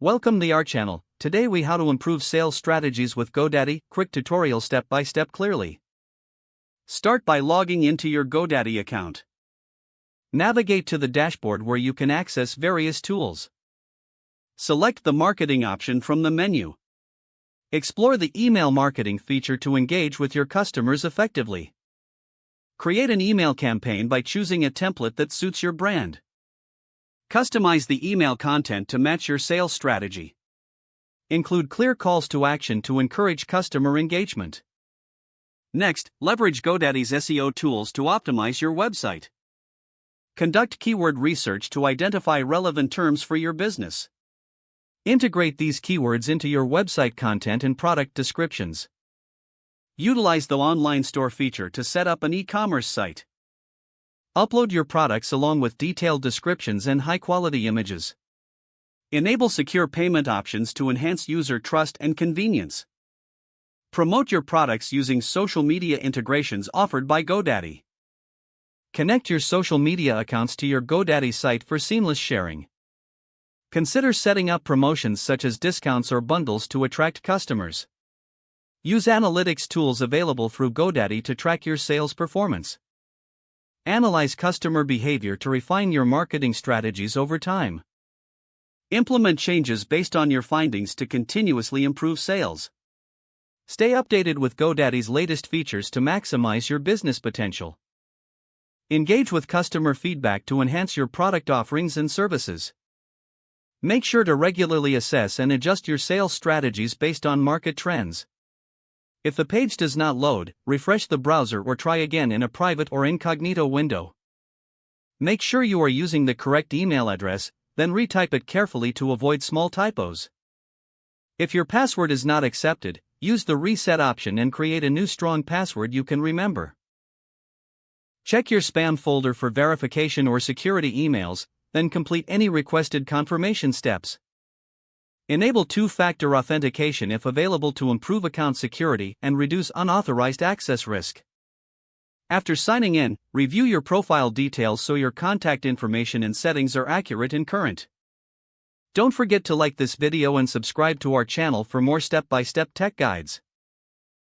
Welcome to our channel. Today we how to improve sales strategies with GoDaddy. Quick tutorial step by step clearly. Start by logging into your GoDaddy account. Navigate to the dashboard where you can access various tools. Select the marketing option from the menu. Explore the email marketing feature to engage with your customers effectively. Create an email campaign by choosing a template that suits your brand. Customize the email content to match your sales strategy. Include clear calls to action to encourage customer engagement. Next, leverage GoDaddy's SEO tools to optimize your website. Conduct keyword research to identify relevant terms for your business. Integrate these keywords into your website content and product descriptions. Utilize the online store feature to set up an e-commerce site. Upload your products along with detailed descriptions and high-quality images. Enable secure payment options to enhance user trust and convenience. Promote your products using social media integrations offered by GoDaddy. Connect your social media accounts to your GoDaddy site for seamless sharing. Consider setting up promotions such as discounts or bundles to attract customers. Use analytics tools available through GoDaddy to track your sales performance. Analyze customer behavior to refine your marketing strategies over time. Implement changes based on your findings to continuously improve sales. Stay updated with GoDaddy's latest features to maximize your business potential. Engage with customer feedback to enhance your product offerings and services. Make sure to regularly assess and adjust your sales strategies based on market trends. If the page does not load, refresh the browser or try again in a private or incognito window. Make sure you are using the correct email address, then retype it carefully to avoid small typos. If your password is not accepted, use the reset option and create a new strong password you can remember. Check your spam folder for verification or security emails, then complete any requested confirmation steps. Enable two-factor authentication if available to improve account security and reduce unauthorized access risk. After signing in, review your profile details so your contact information and settings are accurate and current. Don't forget to like this video and subscribe to our channel for more step-by-step tech guides.